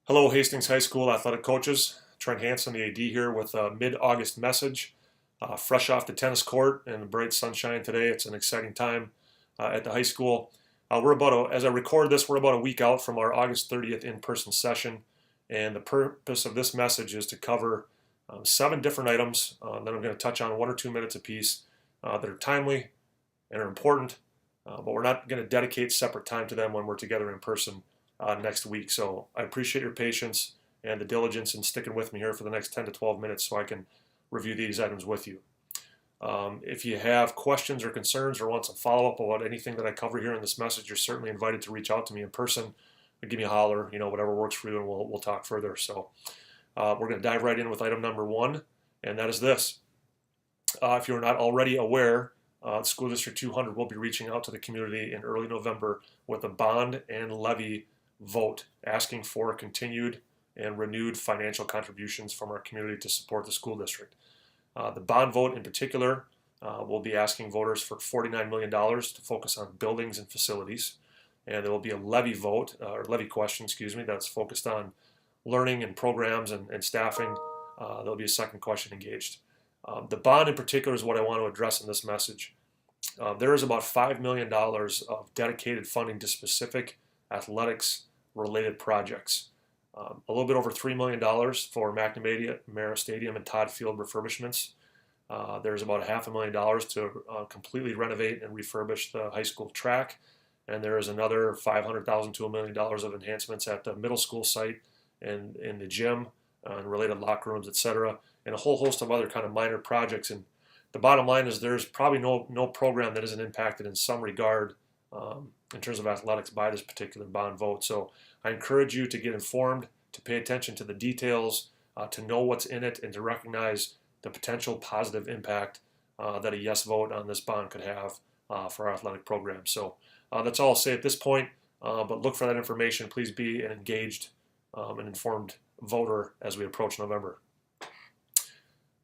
Hello, Hastings High School athletic coaches. Trent Hansen, the AD here with a mid-August message. Fresh off the tennis court in the bright sunshine today. It's an exciting time at the high school. As I record this, we're about a week out from our August 30th in-person session. And the purpose of this message is to cover 7 different items that I'm going to touch on 1 or 2 minutes apiece that are timely and are important, but we're not going to dedicate separate time to them when we're together in person next week. So I appreciate your patience and the diligence in sticking with me here for the next 10 to 12 minutes so I can review these items with you. If you have questions or concerns or want some follow-up about anything that I cover here in this message, you're certainly invited to reach out to me in person. Give me a holler, whatever works for you, and we'll talk further. So we're going to dive right in with item number 1, and that is this. If you're not already aware, School District 200 will be reaching out to the community in early November with a bond and levy vote asking for continued and renewed financial contributions from our community to support the school district. The bond vote in particular will be asking voters for $49 million to focus on buildings and facilities. And there will be a levy vote, or levy question, that's focused on learning and programs and staffing. There'll be a second question engaged. The bond in particular is what I want to address in this message. There is about $5 million of dedicated funding to specific athletics related projects. A little bit over $3 million for McNamara Stadium and Todd Field refurbishments. There's about $500,000 to completely renovate and refurbish the high school track. And there is another $500,000 to $1 million of enhancements at the middle school site and in the gym and related locker rooms, etc., and a whole host of other kind of minor projects. And the bottom line is there's probably no program that isn't impacted in some regard in terms of athletics by this particular bond vote. So I encourage you to get informed, to pay attention to the details, to know what's in it, and to recognize the potential positive impact that a yes vote on this bond could have for our athletic program. So that's all I'll say at this point, but look for that information. Please be an engaged and informed voter as we approach November.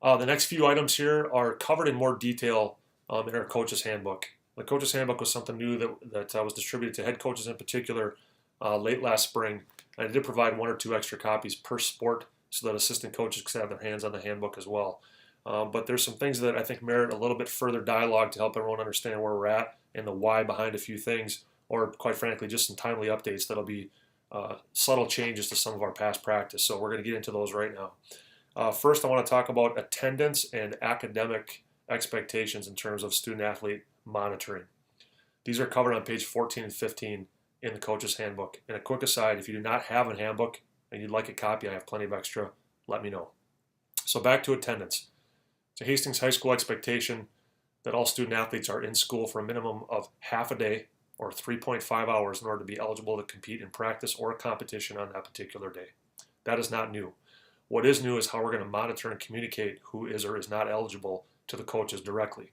The next few items here are covered in more detail in our coach's handbook. The coach's handbook was something new that was distributed to head coaches in particular late last spring. And I did provide 1 or 2 extra copies per sport so that assistant coaches could have their hands on the handbook as well. But there's some things that I think merit a little bit further dialogue to help everyone understand where we're at and the why behind a few things, or quite frankly, just some timely updates that'll be subtle changes to some of our past practice. So we're going to get into those right now. First, I want to talk about attendance and academic expectations in terms of student-athlete monitoring. These are covered on page 14 and 15 in the coach's handbook. And a quick aside, if you do not have a handbook and you'd like a copy, I have plenty of extra, let me know. So back to attendance. It's a Hastings High School expectation that all student-athletes are in school for a minimum of half a day or 3.5 hours in order to be eligible to compete in practice or a competition on that particular day. That is not new. What is new is how we're going to monitor and communicate who is or is not eligible to the coaches directly.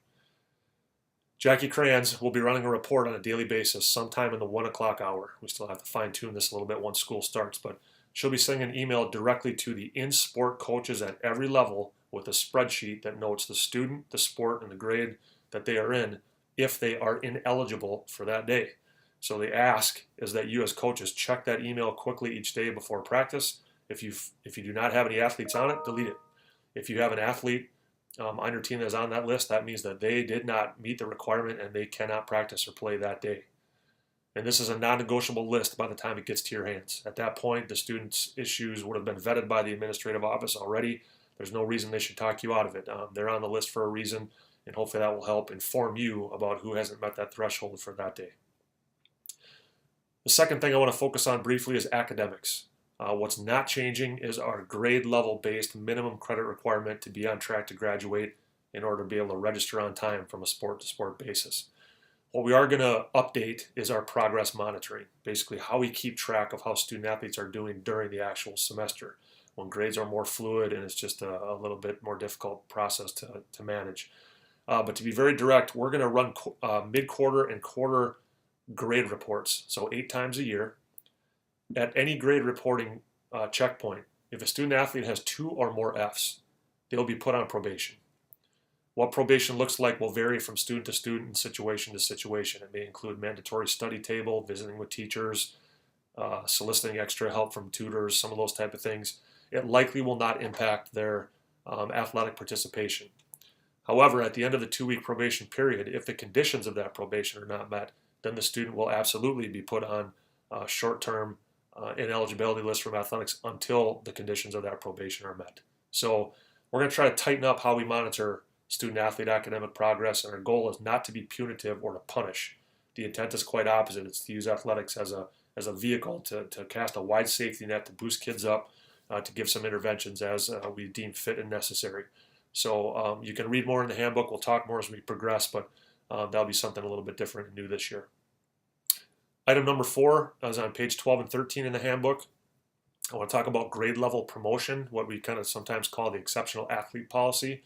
Jackie Crayons will be running a report on a daily basis sometime in the 1 o'clock hour. We still have to fine tune this a little bit once school starts, but she'll be sending an email directly to the in-sport coaches at every level with a spreadsheet that notes the student, the sport, and the grade that they are in if they are ineligible for that day. So the ask is that you as coaches check that email quickly each day before practice. If you do not have any athletes on it, delete it. If you have an athlete on your team that is on that list, that means that they did not meet the requirement and they cannot practice or play that day. And this is a non-negotiable list by the time it gets to your hands. At that point, the student's issues would have been vetted by the administrative office already. There's no reason they should talk you out of it. They're on the list for a reason, and hopefully that will help inform you about who hasn't met that threshold for that day. The second thing I want to focus on briefly is academics. What's not changing is our grade level based minimum credit requirement to be on track to graduate in order to be able to register on time from a sport to sport basis. What we are going to update is our progress monitoring, basically how we keep track of how student athletes are doing during the actual semester when grades are more fluid and it's just a little bit more difficult process to manage. But to be very direct, we're going to run mid-quarter and quarter grade reports, so 8 times a year. At any grade reporting checkpoint, if a student athlete has 2 or more Fs, they'll be put on probation. What probation looks like will vary from student to student and situation to situation. It may include mandatory study table, visiting with teachers, soliciting extra help from tutors, some of those type of things, it likely will not impact their athletic participation. However, at the end of the 2-week probation period, if the conditions of that probation are not met, then the student will absolutely be put on short-term ineligibility list from athletics until the conditions of that probation are met. So we're going to try to tighten up how we monitor student-athlete academic progress, and our goal is not to be punitive or to punish. The intent is quite opposite. It's to use athletics as a vehicle to cast a wide safety net to boost kids up, to give some interventions as we deem fit and necessary. So you can read more in the handbook. We'll talk more as we progress, but that'll be something a little bit different and new this year. Item number 4 is on page 12 and 13 in the handbook. I want to talk about grade level promotion, what we kind of sometimes call the exceptional athlete policy,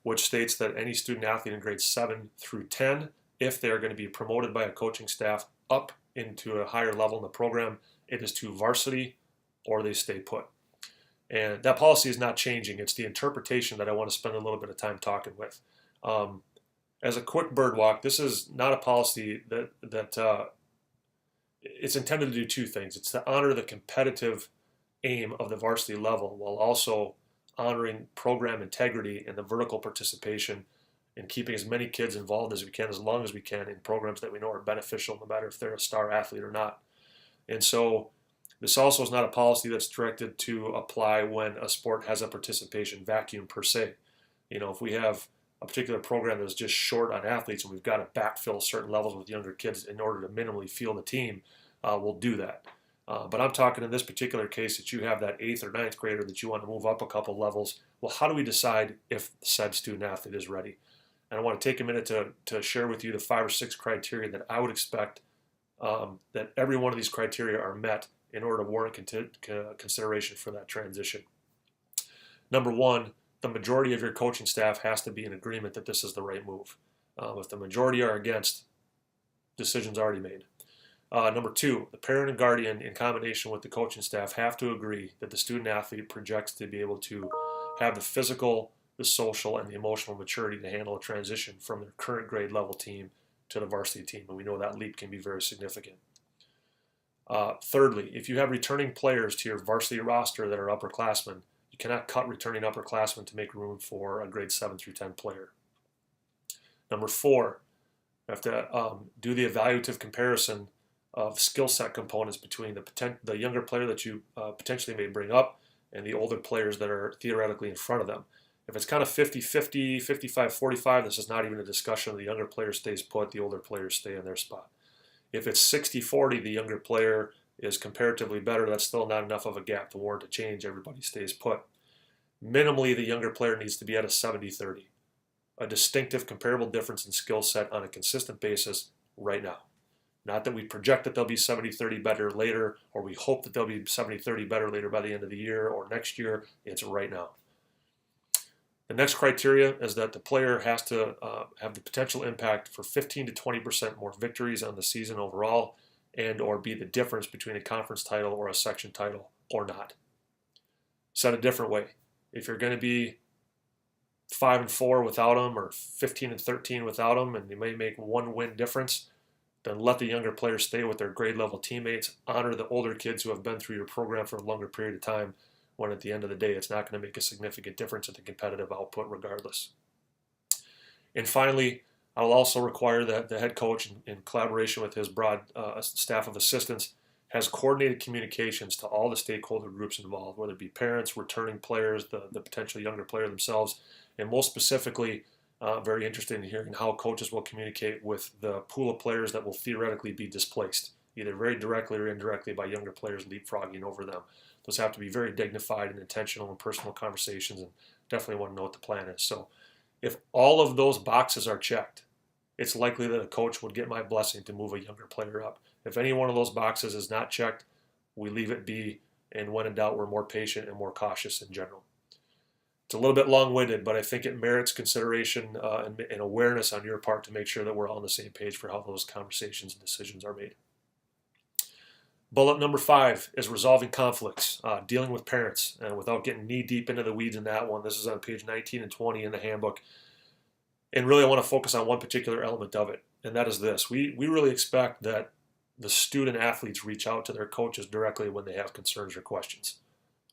which states that any student athlete in grades 7 through 10, if they are going to be promoted by a coaching staff up into a higher level in the program, it is to varsity or they stay put. And that policy is not changing. It's the interpretation that I want to spend a little bit of time talking with. As a quick bird walk, this is not a policy that it's intended to do two things. It's to honor the competitive aim of the varsity level while also honoring program integrity and the vertical participation and keeping as many kids involved as we can, as long as we can, in programs that we know are beneficial, no matter if they're a star athlete or not. And so this also is not a policy that's directed to apply when a sport has a participation vacuum per se. You know, if we have a particular program that's just short on athletes and we've got to backfill certain levels with younger kids in order to minimally field the team, we'll do that. But I'm talking in this particular case that you have that 8th or 9th grader that you want to move up a couple levels. Well, how do we decide if said student athlete is ready? And I want to take a minute to share with you the 5 or 6 criteria that I would expect that every one of these criteria are met in order to warrant consideration for that transition. Number 1, the majority of your coaching staff has to be in agreement that this is the right move. If the majority are against, decision's already made. Number 2, the parent and guardian in combination with the coaching staff have to agree that the student athlete projects to be able to have the physical, the social, and the emotional maturity to handle a transition from their current grade level team to the varsity team. And we know that leap can be very significant. Thirdly, if you have returning players to your varsity roster that are upperclassmen, you cannot cut returning upperclassmen to make room for a grade 7 through 10 player. Number 4, you have to do the evaluative comparison of skill set components between the younger player that you potentially may bring up and the older players that are theoretically in front of them. If it's kind of 50-50, 55-45, this is not even a discussion. The younger player stays put, the older players stay in their spot. If it's 60-40, the younger player is comparatively better, that's still not enough of a gap to warrant a change. Everybody stays put. Minimally, the younger player needs to be at a 70-30, a distinctive comparable difference in skill set on a consistent basis right now. Not that we project that they'll be 70-30 better later, or we hope that they'll be 70-30 better later by the end of the year or next year. It's right now. The next criteria is that the player has to have the potential impact for 15 to 20% more victories on the season overall, and or be the difference between a conference title or a section title or not. Said a different way, if you're going to be 5-4 without them or 15-13 without them, and you may make one win difference, then let the younger players stay with their grade level teammates. Honor the older kids who have been through your program for a longer period of time, when at the end of the day it's not going to make a significant difference in the competitive output regardless. And finally, I will also require that the head coach, in collaboration with his broad staff of assistants, has coordinated communications to all the stakeholder groups involved, whether it be parents, returning players, the potential younger player themselves, and most specifically, very interested in hearing how coaches will communicate with the pool of players that will theoretically be displaced, either very directly or indirectly by younger players leapfrogging over them. Those have to be very dignified and intentional and personal conversations, and definitely want to know what the plan is. So if all of those boxes are checked, it's likely that a coach would get my blessing to move a younger player up. If any one of those boxes is not checked, we leave it be, and when in doubt, we're more patient and more cautious in general. It's a little bit long-winded, but I think it merits consideration and awareness on your part to make sure that we're all on the same page for how those conversations and decisions are made. Bullet number 5 is resolving conflicts, dealing with parents, and without getting knee-deep into the weeds in that one. This is on page 19 and 20 in the handbook. And really I want to focus on one particular element of it, and that is this. We really expect that the student athletes reach out to their coaches directly when they have concerns or questions,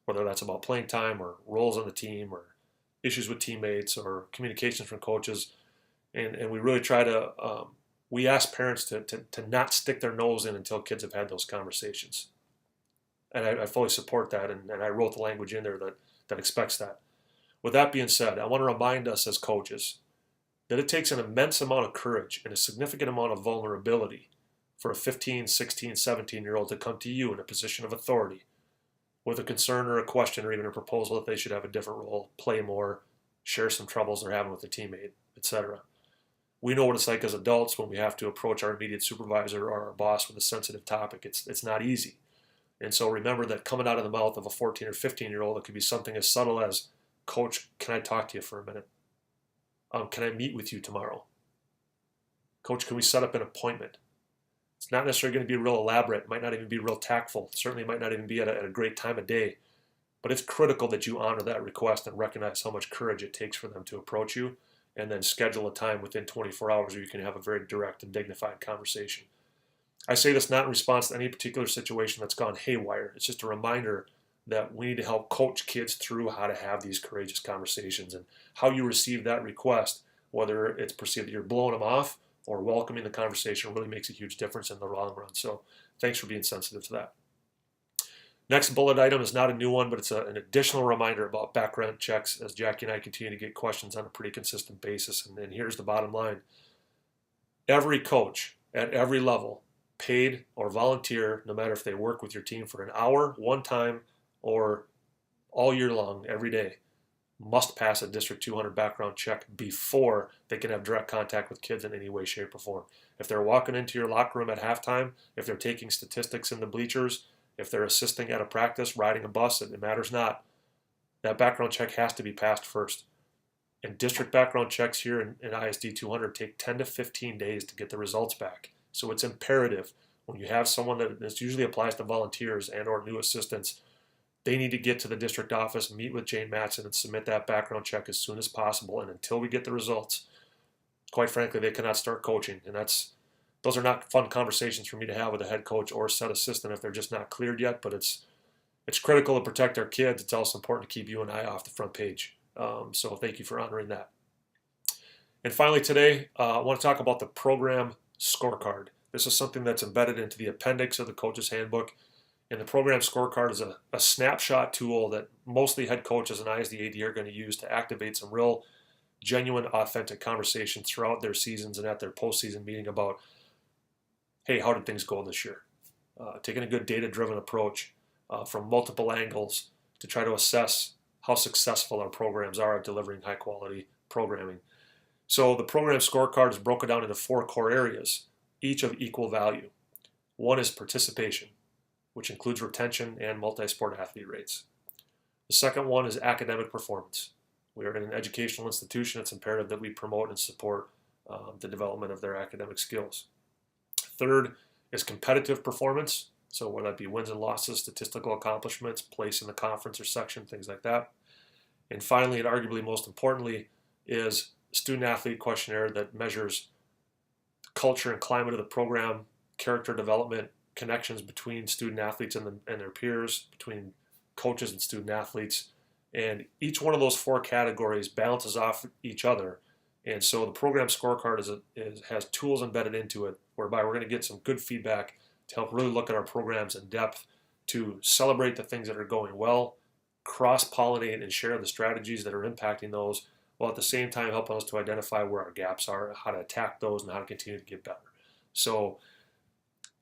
whether that's about playing time or roles on the team or issues with teammates or communications from coaches. And we really try to, we ask parents to not stick their nose in until kids have had those conversations. And I fully support that, and I wrote the language in there that expects that. With that being said, I want to remind us as coaches that it takes an immense amount of courage and a significant amount of vulnerability for a 15, 16, 17-year-old to come to you in a position of authority with a concern or a question or even a proposal that they should have a different role, play more, share some troubles they're having with a teammate, etc. We know what it's like as adults when we have to approach our immediate supervisor or our boss with a sensitive topic. It's not easy. And so remember that coming out of the mouth of a 14 or 15-year-old, it could be something as subtle as, Coach, can I talk to you for a minute? Can I meet with you tomorrow? Coach, can we set up an appointment? It's not necessarily going to be real elaborate. It might not even be real tactful. Certainly might not even be at a great time of day. But it's critical that you honor that request and recognize how much courage it takes for them to approach you, and then schedule a time within 24 hours where you can have a very direct and dignified conversation. I say this not in response to any particular situation that's gone haywire. It's just a reminder that we need to help coach kids through how to have these courageous conversations, and how you receive that request, whether it's perceived that you're blowing them off or welcoming the conversation, really makes a huge difference in the long run. So thanks for being sensitive to that. Next bullet item is not a new one, but it's an additional reminder about background checks as Jackie and I continue to get questions on a pretty consistent basis. And here's the bottom line. Every coach at every level, paid or volunteer, no matter if they work with your team for an hour, one time, or all year long, every day, must pass a District 200 background check before they can have direct contact with kids in any way, shape, or form. If they're walking into your locker room at halftime, if they're taking statistics in the bleachers, if they're assisting at a practice, riding a bus, it matters not. That background check has to be passed first. And district background checks here in ISD 200 take 10 to 15 days to get the results back. So it's imperative when you have someone that this usually applies to volunteers and or new assistants, they need to get to the district office, meet with Jane Matson, and submit that background check as soon as possible. And until we get the results, quite frankly, they cannot start coaching. And those are not fun conversations for me to have with a head coach or a set assistant if they're just not cleared yet. But it's critical to protect our kids. It's also important to keep you and I off the front page. So thank you for honoring that. And finally today, I want to talk about the program scorecard. This is something that's embedded into the appendix of the coach's handbook. And the program scorecard is a snapshot tool that mostly head coaches and ISD AD are going to use to activate some real, genuine, authentic conversations throughout their seasons and at their postseason meeting about, hey, how did things go this year? Taking a good data-driven approach from multiple angles to try to assess how successful our programs are at delivering high-quality programming. So the program scorecard is broken down into 4 core areas, each of equal value. One is participation, which includes retention and multi-sport athlete rates. The second one is academic performance. We are in an educational institution. It's imperative that we promote and support the development of their academic skills. Third is competitive performance. So whether that be wins and losses, statistical accomplishments, place in the conference or section, things like that. And finally, and arguably most importantly, is student athlete questionnaire that measures the culture and climate of the program, character development, connections between student athletes and their peers, between coaches and student athletes. And each one of those 4 categories balances off each other. And so the program scorecard has tools embedded into it whereby we're going to get some good feedback to help really look at our programs in depth, to celebrate the things that are going well, cross-pollinate and share the strategies that are impacting those, while at the same time helping us to identify where our gaps are, how to attack those, and how to continue to get better. So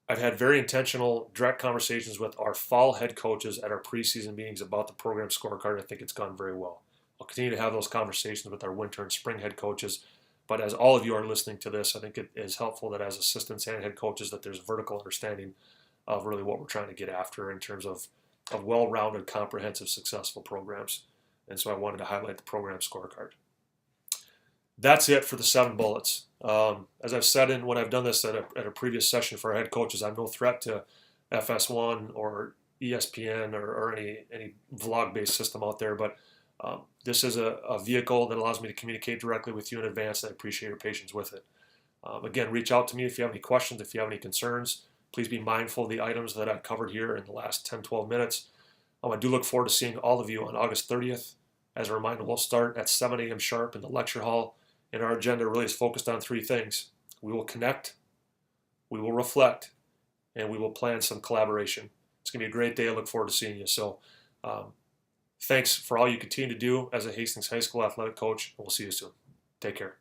I've had very intentional, direct conversations with our fall head coaches at our preseason meetings about the program scorecard. I think it's gone very well. I'll continue to have those conversations with our winter and spring head coaches. But as all of you are listening to this, I think it is helpful that as assistants and head coaches that there's vertical understanding of really what we're trying to get after in terms of well-rounded, comprehensive, successful programs. And so I wanted to highlight the program scorecard. That's it for the 7 bullets. As I've said when I've done this at a previous session for our head coaches, I'm no threat to FS1 or ESPN or any vlog-based system out there, but this is a vehicle that allows me to communicate directly with you in advance, and I appreciate your patience with it. Again, reach out to me if you have any questions, if you have any concerns. Please be mindful of the items that I've covered here in the last 10, 12 minutes. I do look forward to seeing all of you on August 30th. As a reminder, we'll start at 7 a.m. sharp in the lecture hall, and our agenda really is focused on 3 things. We will connect, we will reflect, and we will plan some collaboration. It's going to be a great day. I look forward to seeing you. So thanks for all you continue to do as a Hastings High School athletic coach, and we'll see you soon. Take care.